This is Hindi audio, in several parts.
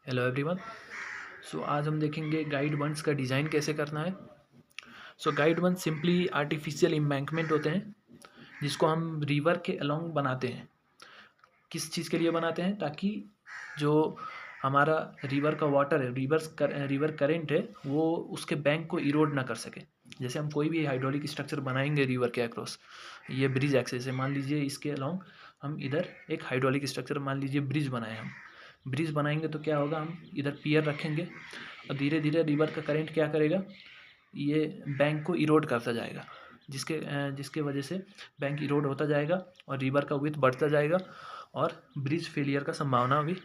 Hello everyone. आज हम देखेंगे गाइड बंड्स का डिज़ाइन कैसे करना है। गाइड बंड सिंपली आर्टिफिशियल एम्बैंकमेंट होते हैं जिसको हम रिवर के अलोंग बनाते हैं। किस चीज़ के लिए बनाते हैं? ताकि जो हमारा रिवर का वाटर है, रिवर करेंट है, वो उसके बैंक को इरोड ना कर सके। जैसे हम कोई भी हाइड्रोलिक स्ट्रक्चर बनाएंगे रिवर के अक्रॉस, ये ब्रिज एक्सेस है, मान लीजिए इसके अलोंग हम इधर एक हाइड्रोलिक स्ट्रक्चर, मान लीजिए ब्रिज बनाए हम। ब्रिज बनाएंगे तो क्या होगा, हम इधर पियर रखेंगे और धीरे धीरे रिवर का करंट क्या करेगा, ये बैंक को इरोड करता जाएगा, जिसके वजह से बैंक इरोड होता जाएगा और रिवर का विड्थ बढ़ता जाएगा और ब्रिज फेलियर का संभावना भी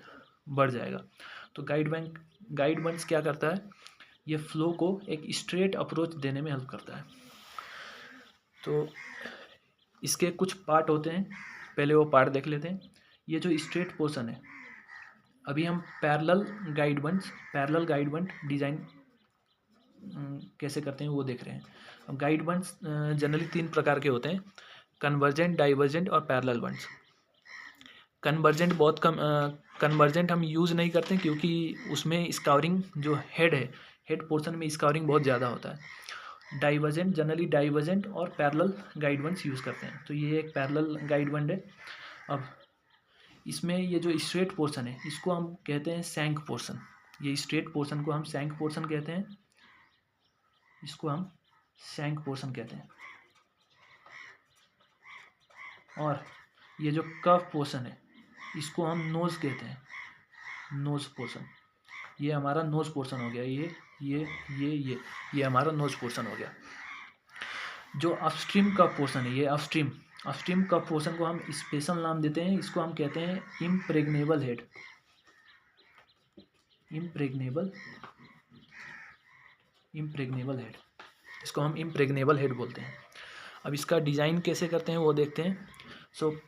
बढ़ जाएगा। तो गाइड बंड्स क्या करता है, ये फ्लो को एक स्ट्रेट अप्रोच देने में हेल्प करता है। तो इसके कुछ पार्ट होते हैं, पहले वो पार्ट देख लेते हैं। ये जो स्ट्रेट पोर्शन है, अभी हम पैरेलल गाइड बंड डिज़ाइन कैसे करते हैं वो देख रहे हैं। अब गाइड बंड्स जनरली 3 प्रकार के होते हैं: कन्वर्जेंट, डाइवर्जेंट और पैरेलल बंड्स। कन्वर्जेंट हम यूज़ नहीं करते क्योंकि उसमें स्काउरिंग जो हेड पोर्शन में स्काउरिंग बहुत ज़्यादा होता है। डाइवर्जेंट और पैरेलल गाइड बंड्स यूज़ करते हैं। तो ये एक पैरेलल गाइड बंड है। अब इसमें ये जो स्ट्रेट पोर्शन है, इसको हम कहते हैं सैंक पोर्शन। ये स्ट्रेट पोर्शन को हम सैंक पोर्शन कहते हैं, इसको हम सैंक पोर्शन कहते हैं। और ये जो कर्व पोर्शन है, इसको हम नोज़ कहते हैं, नोज़ पोर्शन। ये हमारा नोज़ पोर्शन हो गया। ये हमारा नोज़ पोर्शन हो गया। जो अपस्ट्रीम कर्व पोर्शन है, ये अपस्ट्रीम कर्व पोर्शन को हम स्पेशल नाम देते हैं, इसको हम कहते हैं इम्प्रेग्नेबल हेड। इम्प्रेग्नेबल हेड, इसको हम इम्प्रेग्नेबल हेड बोलते हैं। अब इसका डिज़ाइन कैसे करते हैं वो देखते हैं।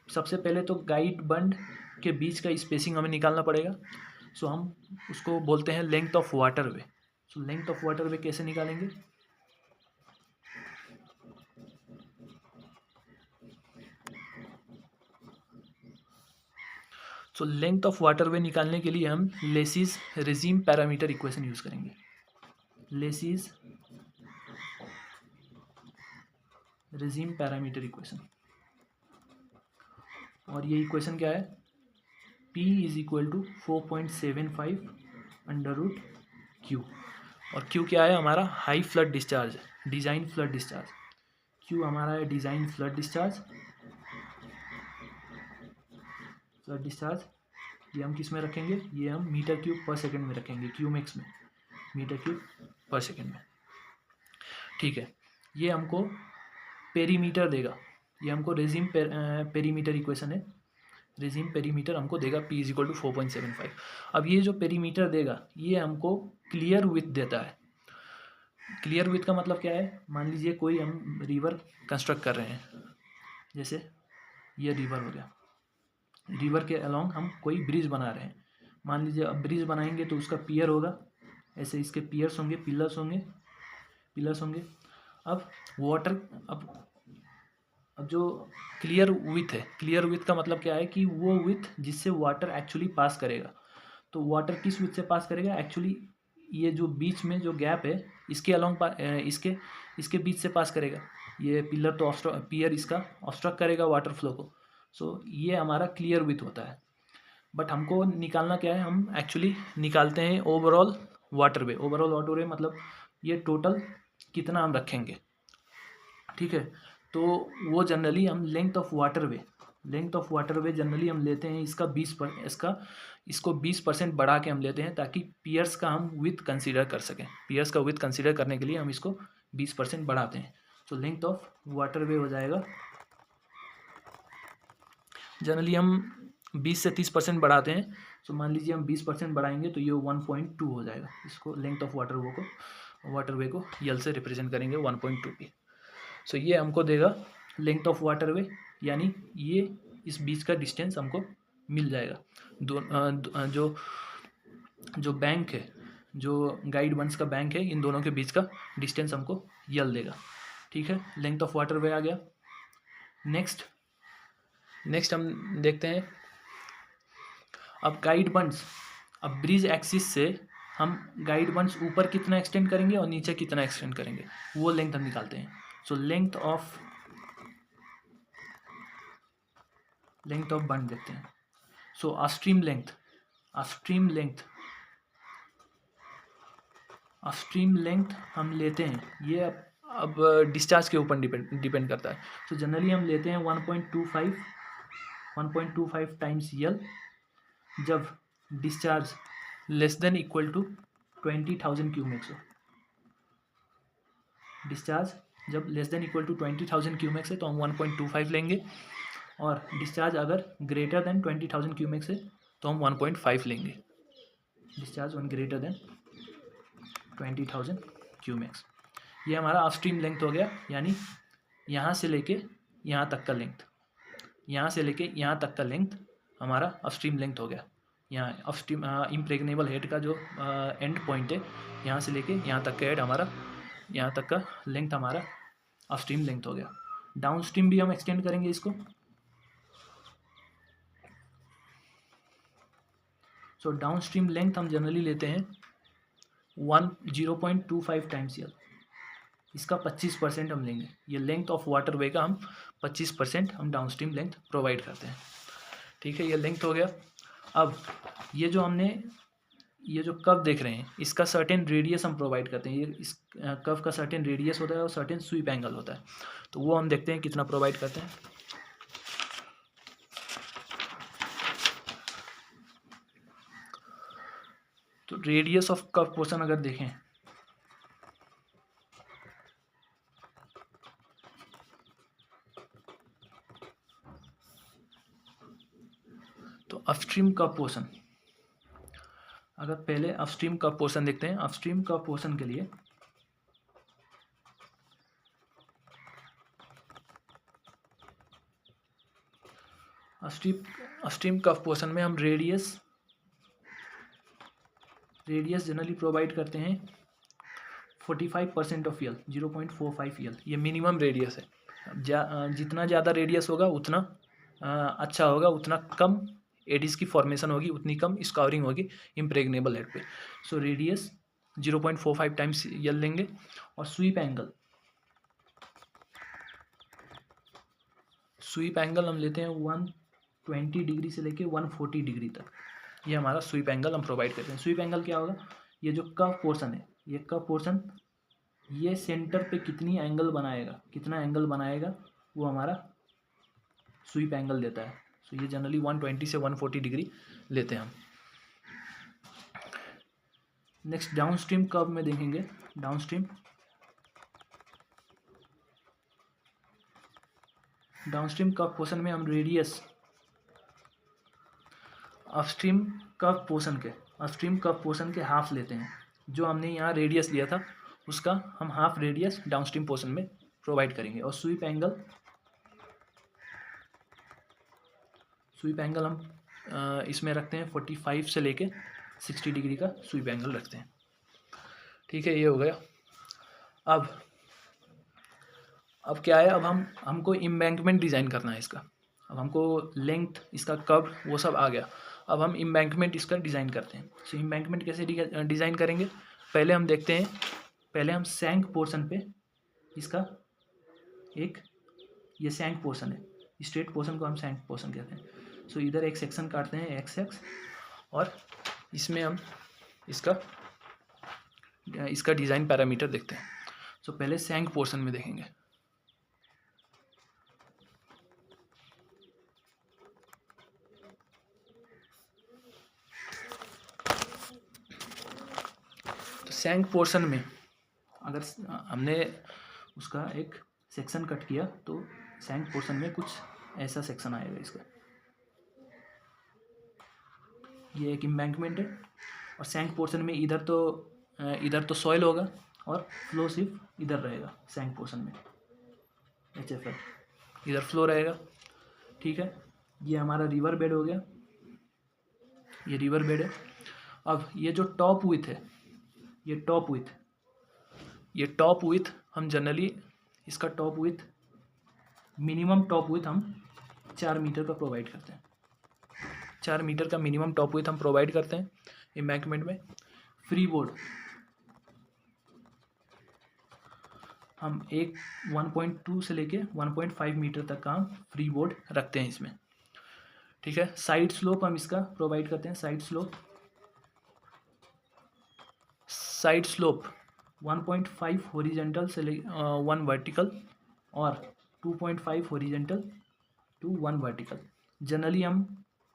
सबसे पहले तो गाइड बंड के बीच का स्पेसिंग हमें निकालना पड़ेगा। हम उसको बोलते हैं length of water way. Length of water way कैसे निकालेंगे? लेंथ ऑफ वाटर वे निकालने के लिए हम Lacey's regime parameter equation use करेंगे। लेसिस रेजिम पैरामीटर इक्वेशन, और ये इक्वेशन क्या है? P is equal to 4.75 under root Q. और Q क्या है? हमारा high flood discharge, design flood discharge. Q हमारा है डिज़ाइन फ्लड डिस्चार्ज। ये हम किस में रखेंगे? ये हम मीटर क्यूब पर सेकंड में रखेंगे, क्यूमेक्स में, मीटर क्यूब पर सेकंड में। ठीक है, ये हमको पेरीमीटर देगा। ये हमको रेजिम पेरीमीटर इक्वेशन है। रेजिम पेरीमीटर हमको देगा P इज इक्वल टू 4.75। अब ये जो पेरीमीटर देगा, ये हमको क्लियर विथ देता है। क्लियर विथ का मतलब क्या है? मान लीजिए कोई हम रिवर कंस्ट्रक्ट कर रहे हैं, जैसे ये रिवर हो गया, रिवर के अलोंग हम कोई ब्रिज बना रहे हैं। मान लीजिए अब ब्रिज बनाएंगे तो उसका पियर होगा, ऐसे इसके पियर्स होंगे, पिलर्स होंगे। अब वाटर, अब जो क्लियर विथ का मतलब क्या है कि वो विथ जिससे वाटर एक्चुअली पास करेगा। तो वाटर किस विथ से पास करेगा? एक्चुअली ये जो बीच में जो गैप है, इसके अलोंग इसके बीच से पास करेगा। ये पिलर तो पियर इसका ऑब्स्ट्रक्ट करेगा वाटर फ्लो को। ये हमारा क्लियर विथ होता है। बट हमको निकालना क्या है? हम एक्चुअली निकालते हैं ओवरऑल वाटर वे। मतलब ये टोटल कितना हम रखेंगे। ठीक है, तो वो जनरली हम length of water way generally हम लेते हैं इसको 20% बढ़ा के हम लेते हैं, ताकि पियर्स का हम विथ कंसीडर कर सकें। पियर्स का विथ कंसीडर करने के लिए हम इसको 20% बढ़ाते हैं। लेंथ ऑफ वाटर वे हो जाएगा, जनरली हम 20 से 30% बढ़ाते हैं। मान लीजिए हम 20% बढ़ाएंगे तो ये 1.2 हो जाएगा। इसको लेंथ ऑफ वाटर वे को यल से रिप्रेजेंट करेंगे 1.2 पे। ये हमको देगा लेंथ ऑफ वाटर वे, यानी ये इस बीच का डिस्टेंस हमको मिल जाएगा। जो बैंक है, जो गाइड बंड्स का बैंक है, इन दोनों के बीच का डिस्टेंस हमको यल देगा। ठीक है, लेंथ ऑफ वाटर वे आ गया। नेक्स्ट हम देखते हैं अब गाइड बंड्स अब ब्रिज एक्सिस से हम गाइड वंस ऊपर कितना एक्सटेंड करेंगे और नीचे कितना एक्सटेंड करेंगे वो लेंथ हम निकालते हैं। सो लेंथ ऑफ बंड देखते हैं। सो अपस्ट्रीम लेंथ हम लेते हैं, ये अब डिस्चार्ज के ऊपर डिपेंड करता है। तो जनरली हम लेते हैं 1.25 टाइम्स यल जब discharge less than equal to 20,000 cumecs हो। डिस्चार्ज जब less than equal to 20,000 cumecs है तो हम 1.25 लेंगे, और डिस्चार्ज अगर ग्रेटर देन 20,000 क्यूमेक्स है तो हम 1.5 लेंगे। Discharge one greater than 20,000 cumecs. ये हमारा अपस्ट्रीम लेंथ हो गया, यानी यहाँ से लेके यहाँ तक का लेंथ, यहाँ से लेके यहाँ तक का लेंथ हमारा अपस्ट्रीम लेंथ हो गया। यहाँ अपस्ट्रीम इम्प्रेग्नेबल हेड का जो एंड पॉइंट है, यहाँ से लेके यहाँ तक का हेड हमारा, यहाँ तक का लेंथ हमारा अपस्ट्रीम लेंथ हो गया। डाउन स्ट्रीम भी हम एक्सटेंड करेंगे इसको। सो डाउन स्ट्रीम लेंथ हम जनरली लेते हैं 0.25 टाइम्स यल। इसका 25% हम लेंगे। ये लेंथ ऑफ वाटर वे का हम 25% हम डाउन स्ट्रीम लेंथ प्रोवाइड करते हैं। ठीक है, ये लेंथ हो गया। अब ये जो कर्व देख रहे हैं, इसका सर्टेन रेडियस हम प्रोवाइड करते हैं। ये इस कर्व का सर्टेन रेडियस होता है और सर्टेन स्वीप एंगल होता है, तो वो हम देखते हैं कितना प्रोवाइड करते हैं। तो रेडियस ऑफ कर्व पोर्शन अगर देखें तो अपस्ट्रीम कर्व पोर्शन, अगर पहले अपस्ट्रीम कर्व पोर्शन देखते हैं। अपस्ट्रीम कर्व पोर्शन के लिए अपस्ट्रीम कर्व पोर्शन में हम रेडियस जनरली प्रोवाइड करते हैं 45% ऑफ यल, 0.45 यल। ये मिनिमम रेडियस है। जितना ज़्यादा रेडियस होगा उतना अच्छा होगा, उतना कम एडिस की फॉर्मेशन होगी, उतनी कम स्काउरिंग होगी इम्प्रेग्नेबल हेड पे। सो रेडियस 0.45 टाइम्स यल लेंगे। और स्वीप एंगल हम लेते हैं 120 डिग्री से लेके 140 डिग्री तक। ये हमारा स्वीप एंगल हम प्रोवाइड करते हैं। स्वीप एंगल क्या होगा? ये जो कर्व पोर्शन है, ये कर्व पोर्शन ये सेंटर पे कितना एंगल बनाएगा वो हमारा स्वीप एंगल देता है। सो ये जनरली 120 से 140 डिग्री लेते हैं हम। नेक्स्ट डाउन स्ट्रीम कर्व में देखेंगे। डाउन स्ट्रीम कर्व पोर्शन में हम रेडियस अपस्ट्रीम कर्व पोर्शन के हाफ लेते हैं। जो हमने यहाँ रेडियस लिया था उसका हम हाफ रेडियस डाउनस्ट्रीम पोर्शन में प्रोवाइड करेंगे। और स्वीप एंगल हम इसमें रखते हैं 45 से लेके 60 डिग्री का स्वीप एंगल रखते हैं। ठीक है, ये हो गया। अब क्या है, अब हमको एम्बैंकमेंट डिज़ाइन करना है इसका। अब हमको लेंथ, इसका कर्व, वो सब आ गया। अब हम एम्बैंकमेंट इसका डिज़ाइन करते हैं। सो एम्बैंकमेंट कैसे डिज़ाइन करेंगे? पहले हम देखते हैं, पहले हम सैंक पोर्शन पे इसका ये सैंक पोर्शन है, स्ट्रेट पोर्शन को हम सैंक पोर्शन कहते हैं। सो इधर एक सेक्शन काटते हैं एक्स, और इसमें हम इसका डिज़ाइन पैरामीटर देखते हैं। सो पहले सैंक पोर्शन में देखेंगे। तो सैंक पोर्शन में अगर हमने उसका एक सेक्शन कट किया तो सैंक पोर्शन में कुछ ऐसा सेक्शन आएगा इसका। ये एक एम्बैंकमेंट है, और सैंक पोर्शन में इधर तो सॉइल होगा और फ्लो सिर्फ इधर रहेगा। सैंक पोर्शन में HFL इधर फ्लो रहेगा। ठीक है, ये हमारा रिवर बेड हो गया, ये रिवर बेड है। अब ये जो टॉप विथ है, ये टॉप विथ हम जनरली इसका मिनिमम टॉप विथ हम 4 मीटर का प्रोवाइड करते हैं। 4 मीटर का मिनिमम टॉप विथ हम प्रोवाइड करते हैं एम्बैंकमेंट में फ्री बोर्ड हम एक 1.2 से लेके 1.5 मीटर तक का हम फ्री बोर्ड रखते हैं इसमें, ठीक है। साइड स्लोप हम इसका प्रोवाइड करते हैं, साइड स्लोप 1.5 हॉरिजॉन्टल से 1 वर्टिकल और 2.5 हॉरिजॉन्टल टू 1 वर्टिकल। जनरली हम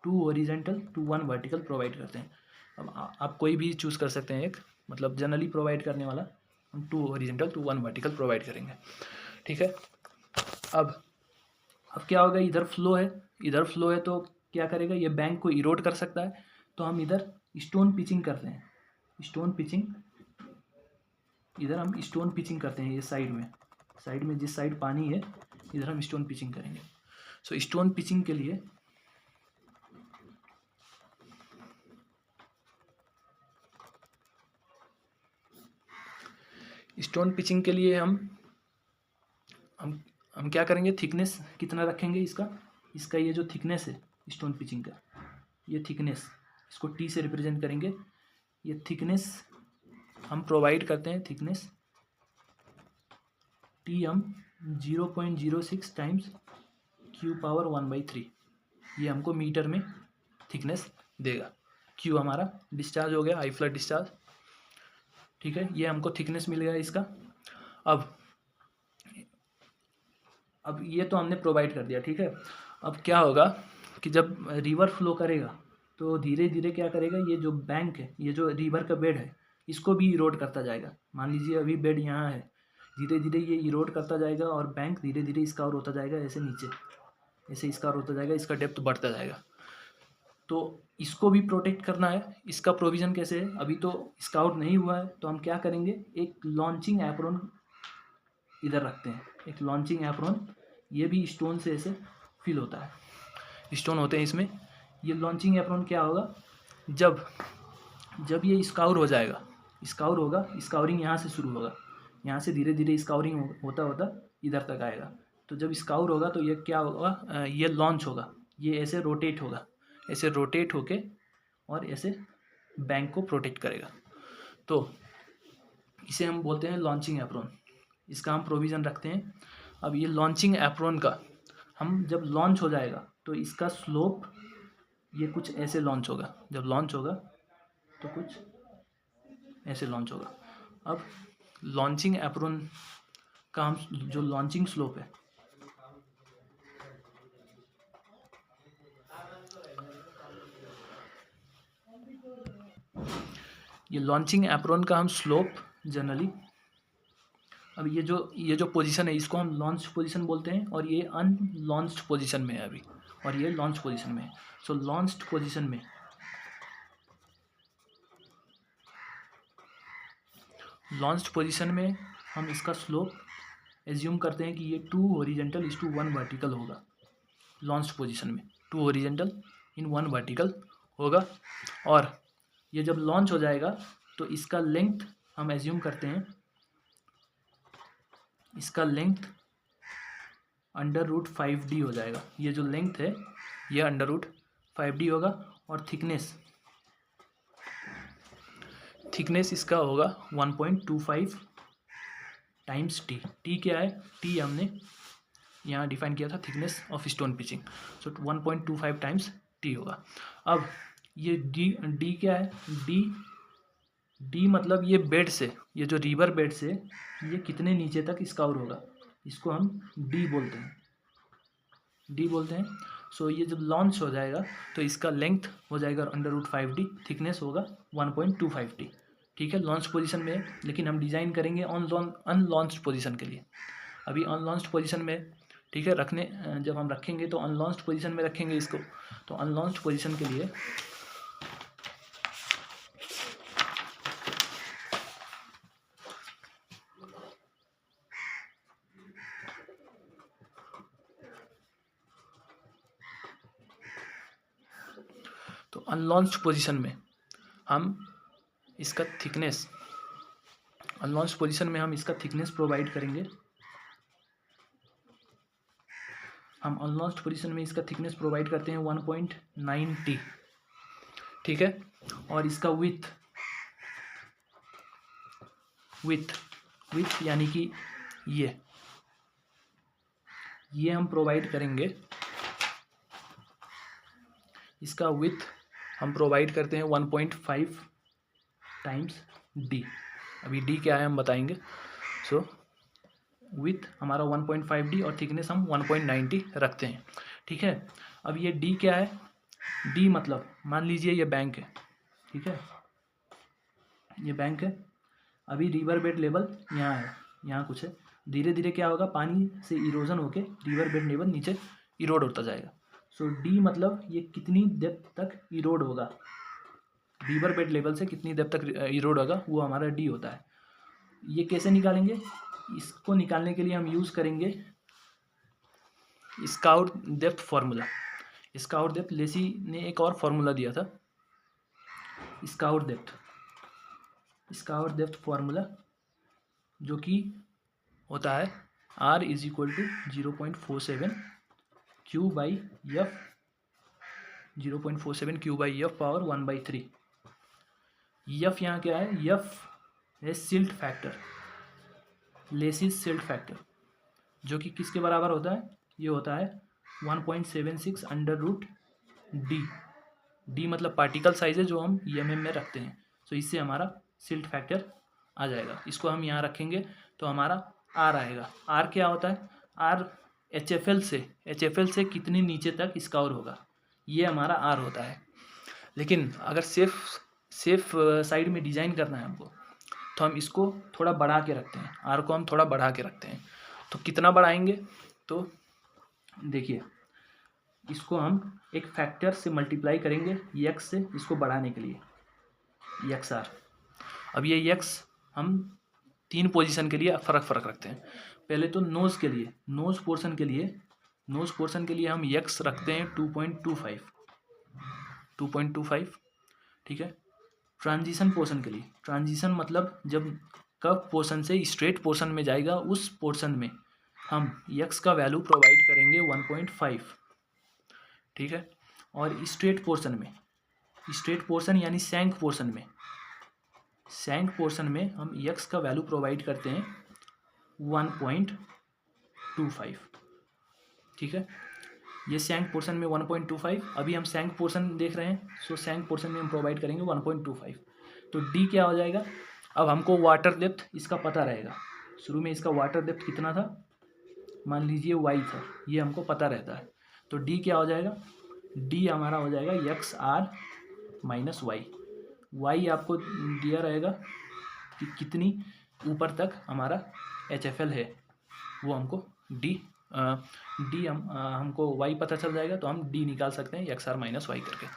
2 हॉरिजॉन्टल टू 1 वर्टिकल प्रोवाइड करते हैं। अब आप कोई भी चूज़ कर सकते हैं एक, मतलब जनरली प्रोवाइड करने वाला हम 2 हॉरिजॉन्टल टू 1 वर्टिकल प्रोवाइड करेंगे, ठीक है। अब क्या होगा, इधर फ्लो है तो क्या करेगा, ये बैंक को इरोड कर सकता है, तो हम इधर स्टोन पिचिंग करते हैं। इधर हम स्टोन पिचिंग करते हैं, ये साइड में जिस साइड पानी है इधर हम स्टोन पिचिंग करेंगे। सो स्टोन पिचिंग के लिए हम क्या करेंगे, थिकनेस कितना रखेंगे इसका ये जो थिकनेस है स्टोन पिचिंग का, ये थिकनेस इसको टी से रिप्रेजेंट करेंगे। ये थिकनेस हम प्रोवाइड करते हैं, थिकनेस टी हम 0.06 टाइम्स क्यू पावर 1/3, ये हमको मीटर में थिकनेस देगा। क्यू हमारा डिस्चार्ज हो गया, हाई फ्लड डिस्चार्ज, ठीक है। ये हमको थिकनेस मिल गया इसका। अब ये तो हमने प्रोवाइड कर दिया, ठीक है। अब क्या होगा कि जब रिवर फ्लो करेगा तो धीरे धीरे क्या करेगा, ये जो बैंक है, ये जो रिवर का बेड है, इसको भी इरोड करता जाएगा। मान लीजिए अभी बेड यहाँ है, धीरे धीरे ये इरोड करता जाएगा और बैंक धीरे धीरे स्काउर होता जाएगा, ऐसे नीचे ऐसे स्काउर होता जाएगा, इसका डेप्थ बढ़ता जाएगा। तो इसको भी प्रोटेक्ट करना है। इसका प्रोविज़न कैसे है, अभी तो स्काउट नहीं हुआ है, तो हम क्या करेंगे, एक लॉन्चिंग एप्रोन इधर रखते हैं, एक लॉन्चिंग एप्रोन, ये भी स्टोन से ऐसे फिल होता है, स्टोन होते हैं इसमें। ये लॉन्चिंग एप्रोन क्या होगा, जब ये स्काउर हो जाएगा, स्काउर होगा, स्काउरिंग यहाँ से शुरू होगा, यहाँ से धीरे धीरे स्काउरिंग होता होता इधर तक आएगा। तो जब स्काउर होगा तो ये क्या होगा, ये लॉन्च होगा, ये ऐसे रोटेट होगा, ऐसे रोटेट होके और ऐसे बैंक को प्रोटेक्ट करेगा। तो इसे हम बोलते हैं लॉन्चिंग एप्रोन, इसका हम प्रोविज़न रखते हैं। अब ये लॉन्चिंग एप्रोन का हम जब लॉन्च हो जाएगा तो इसका स्लोप ये कुछ ऐसे लॉन्च होगा, जब लॉन्च होगा तो कुछ ऐसे लॉन्च होगा। अब लॉन्चिंग एप्रोन का हम जो लॉन्चिंग स्लोप है, ये लॉन्चिंग एप्रोन का हम स्लोप जनरली, अब ये जो पोजीशन है इसको हम लॉन्च पोजीशन बोलते हैं, और ये अनलॉन्च्ड पोजीशन में है अभी, और ये लॉन्च पोजीशन में है। सो लॉन्च्ड पोजीशन में हम इसका स्लोप एज्यूम करते हैं कि ये 2 हॉरिजॉन्टल इस टू 1 वर्टिकल होगा। लॉन्च्ड पोजीशन में 2 हॉरिजॉन्टल इन 1 वर्टिकल होगा, और ये जब लॉन्च हो जाएगा तो इसका लेंथ हम एज्यूम करते हैं, इसका लेंथ √5D हो जाएगा। ये जो लेंथ है ये √5D होगा, और थिकनेस इसका होगा 1.25 टाइम्स टी। टी क्या है, टी हमने यहाँ डिफाइन किया था, thickness of stone pitching. So 1.25 times T होगा। अब ये डी क्या है, डी मतलब ये बेड से, ये जो रिवर बेड से ये कितने नीचे तक स्काउर होगा, इसको हम डी बोलते हैं। सो ये जब लॉन्च हो जाएगा तो इसका लेंथ हो जाएगा √5D, थिकनेस होगा 1.25D, ठीक है। लॉन्च पोजीशन में है, लेकिन हम डिज़ाइन करेंगे अनलॉन्च्ड पोजीशन के लिए। अभी अनलॉन्च्ड पोजीशन में, ठीक है, जब हम रखेंगे तो अनलॉन्च्ड पोजीशन में रखेंगे इसको। तो अनलॉन्च्ड पोजीशन के लिए अनलॉन्च्ड पोजीशन में हम इसका थिकनेस प्रोवाइड करेंगे। हम अनलॉन्च्ड पोजीशन में इसका थिकनेस प्रोवाइड करते हैं 1.9T, ठीक है। और इसका विथ यानी कि ये हम प्रोवाइड करेंगे, इसका विथ हम प्रोवाइड करते हैं 1.5 टाइम्स डी। अभी डी क्या है हम बताएंगे। सो विथ हमारा 1.5 डी और थिकनेस हम 1.90 रखते हैं, ठीक है। अब ये डी क्या है, डी मतलब मान लीजिए ये बैंक है, ठीक है, ये बैंक है। अभी रिवर बेड लेवल यहाँ है, यहाँ कुछ है, धीरे धीरे क्या होगा, पानी से इरोजन होके रिवर बेड लेवल नीचे इरोड होता जाएगा। सो डी मतलब ये कितनी डेप्थ तक इरोड होगा, रिवर बेड लेवल से कितनी डेप्थ तक इरोड होगा, वो हमारा डी होता है। ये कैसे निकालेंगे, इसको निकालने के लिए हम यूज़ करेंगे scour depth formula. Scour depth Lacey ने एक और फार्मूला दिया था, स्काउट डेप्थ फार्मूला, जो कि होता है R is equal to 0.47 Q by F, 0.47 Q by F power 1/3। F यहाँ क्या है, एफ है silt factor, Lacey's silt factor, जो कि किसके बराबर होता है, ये होता है 1.76 अंडर रूट डी। डी मतलब पार्टिकल साइज है जो हम EMM में रखते हैं। सो इससे हमारा सिल्ट फैक्टर आ जाएगा। इसको हम यहाँ रखेंगे तो हमारा आर आएगा। आर क्या होता है, आर HFL से कितनी नीचे तक स्काउर होगा, ये हमारा आर होता है। लेकिन अगर सेफ साइड में डिज़ाइन करना है हमको, तो हम इसको थोड़ा बढ़ा के रखते हैं, आर को हम थोड़ा बढ़ा के रखते हैं। तो कितना बढ़ाएंगे, तो देखिए इसको हम एक फैक्टर से मल्टीप्लाई करेंगे एक्स से, इसको बढ़ाने के लिए एक्स आर। अब ये एक्स हम 3 पोजीशन के लिए फ़र्क रखते हैं। पहले तो नोज़ के लिए, नोज़ पोर्शन के लिए हम एक्स रखते हैं 2.25, ठीक है। ट्रांजिशन पोर्शन के लिए, ट्रांजिशन मतलब जब कर्व पोर्शन से स्ट्रेट पोर्शन में जाएगा, उस पोर्शन में हम एक्स का वैल्यू प्रोवाइड करेंगे 1.5, ठीक है। और स्ट्रेट पोर्शन यानी सैंक पोर्शन में हम एक्स का वैल्यू प्रोवाइड करते हैं 1.25, ठीक है। ये सैंक पोर्शन में 1.25, अभी हम सैंक पोर्शन देख रहे हैं, सो सैंक पोर्शन में हम प्रोवाइड करेंगे 1.25। तो डी क्या हो जाएगा, अब हमको वाटर डेप्थ इसका पता रहेगा। शुरू में इसका वाटर डेप्थ कितना था, मान लीजिए y था, ये हमको पता रहता है। तो डी क्या हो जाएगा, डी हमारा हो जाएगा एक्स आर माइनस वाई आपको दिया रहेगा कि कितनी ऊपर तक हमारा HFL है, वो हमको हमको y पता चल जाएगा, तो हम d निकाल सकते हैं एक्स आर माइनस वाई करके,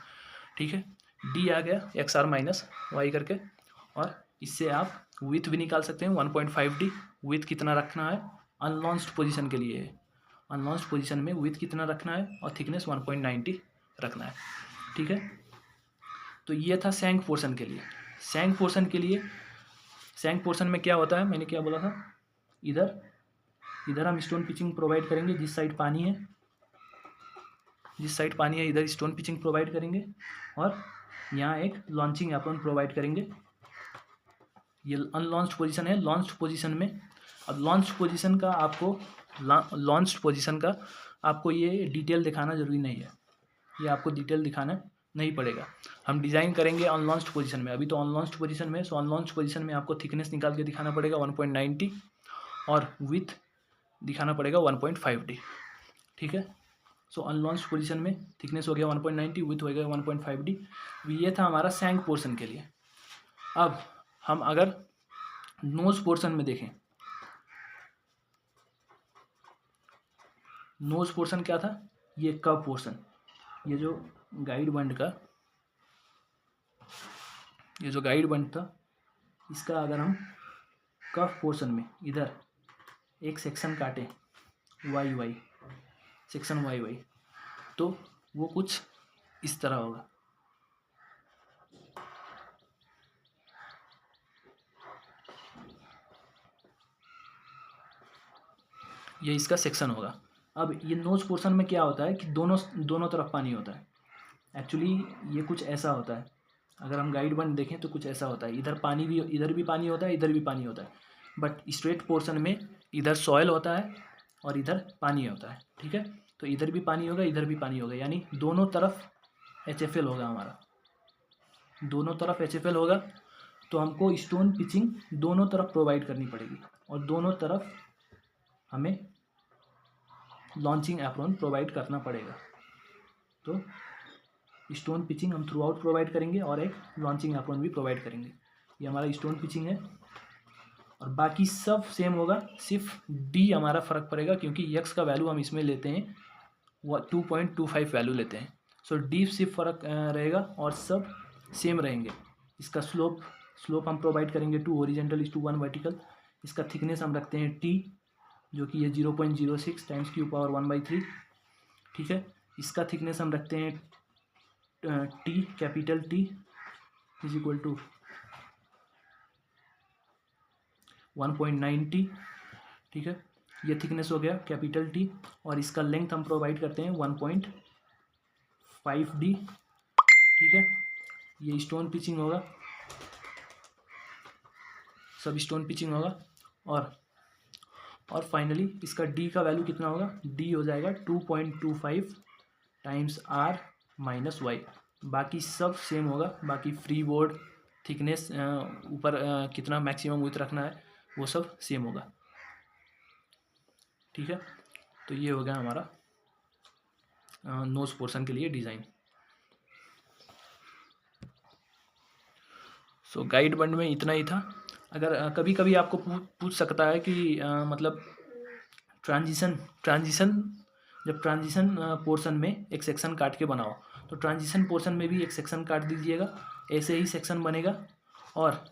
ठीक है। d आ गया एक्स आर माइनस वाई करके, और इससे आप विथ भी निकाल सकते हैं 1.5 डी। विथ कितना रखना है, अनलॉन्च्ड पोजीशन के लिए है, अनलॉन्च्ड पोजीशन में विथ कितना रखना है और थिकनेस 1.90 रखना है, ठीक है। तो ये था सैंक पोर्शन के लिए। सैंक पोर्शन में क्या होता है, मैंने क्या बोला था, इधर हम स्टोन पिचिंग प्रोवाइड करेंगे, जिस साइड पानी है इधर स्टोन पिचिंग प्रोवाइड करेंगे, और यहाँ एक लॉन्चिंग एप्रॉन प्रोवाइड करेंगे। ये अनलॉन्च्ड पोजीशन है। लॉन्च्ड पोजीशन में, अब लॉन्च्ड पोजीशन का आपको ये डिटेल दिखाना ज़रूरी नहीं है, ये आपको डिटेल दिखाना नहीं पड़ेगा। हम डिज़ाइन करेंगे अनलॉन्च्ड पोजीशन में, अभी तो अनलॉन्च्ड पोजीशन में, सो अनलॉन्च्ड पोजीशन में आपको थिकनेस निकाल के दिखाना पड़ेगा 1.90 और विथ दिखाना पड़ेगा 1.5 डी, ठीक है। सो अनलॉन्च्ड पोजीशन में थिकनेस हो गया 1.90, विथ हो गया 1.5 डी। ये था हमारा सैंक पोर्शन के लिए। अब हम अगर नोज पोर्शन में देखें, नोज पोर्शन क्या था, ये कर्व पोर्शन, ये जो गाइड बंड था, इसका अगर हम कर्व पोर्शन में इधर एक सेक्शन काटें वाई सेक्शन वाई, तो वो कुछ इस तरह होगा। ये इसका सेक्शन होगा। अब ये नोज पोर्शन में क्या होता है कि दोनों तरफ पानी होता है। एक्चुअली ये कुछ ऐसा होता है, अगर हम गाइड वन देखें तो कुछ ऐसा होता है, इधर भी पानी होता है, इधर भी पानी होता है, बट स्ट्रेट पोर्शन में इधर सॉयल होता है और इधर पानी होता है, ठीक है। तो इधर भी पानी होगा, इधर भी पानी होगा, यानी दोनों तरफ HFL होगा हमारा, दोनों तरफ HFL होगा। तो हमको स्टोन पिचिंग दोनों तरफ प्रोवाइड करनी पड़ेगी और दोनों तरफ हमें लॉन्चिंग एप्रॉन प्रोवाइड करना पड़ेगा। तो स्टोन पिचिंग हम थ्रू आउट प्रोवाइड करेंगे और एक लॉन्चिंग एप्रॉन भी प्रोवाइड करेंगे। ये हमारा स्टोन पिचिंग है और बाकी सब सेम होगा, सिर्फ डी हमारा फ़र्क पड़ेगा क्योंकि यक्स का वैल्यू हम इसमें लेते हैं, वह 2.25 वैल्यू लेते हैं। सो डी सिर्फ फ़र्क रहेगा और सब सेम रहेंगे। इसका स्लोप हम प्रोवाइड करेंगे 2 हॉरिजॉन्टल इज टू 1 वर्टिकल। इसका थिकनेस हम रखते हैं टी, जो कि ये 0.06 टाइम्स क्यू पावर 1/3, ठीक है। इसका थिकनेस हम रखते हैं T, capital T is equal to 1.90, ठीक है। ये थिकनेस हो गया कैपिटल टी और इसका लेंथ हम प्रोवाइड करते हैं 1.5D, ठीक है। ये स्टोन पिचिंग होगा, सब स्टोन पिचिंग होगा और फाइनली इसका डी का वैल्यू कितना होगा, डी हो जाएगा 2.25 टाइम्स आर माइनस वाई। बाकी सब सेम होगा, बाकी फ्री बोर्ड थिकनेस ऊपर कितना मैक्सिमम विड्थ रखना है वो सब सेम होगा, ठीक है। तो ये हो गया हमारा नोज पोर्शन के लिए डिज़ाइन। सो गाइड वन में इतना ही था। अगर कभी कभी आपको पूछ सकता है कि मतलब ट्रांजिशन जब ट्रांजिशन पोर्शन में एक सेक्शन काट के बनाओ, तो ट्रांजिशन पोर्शन में भी एक सेक्शन काट दीजिएगा, ऐसे ही सेक्शन बनेगा और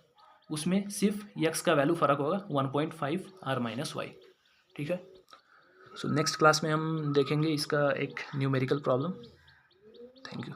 उसमें सिर्फ यक्स का वैल्यू फ़र्क होगा 1.5 आर माइनस वाई, ठीक है। सो नेक्स्ट क्लास में हम देखेंगे इसका एक न्यूमेरिकल प्रॉब्लम। Thank you.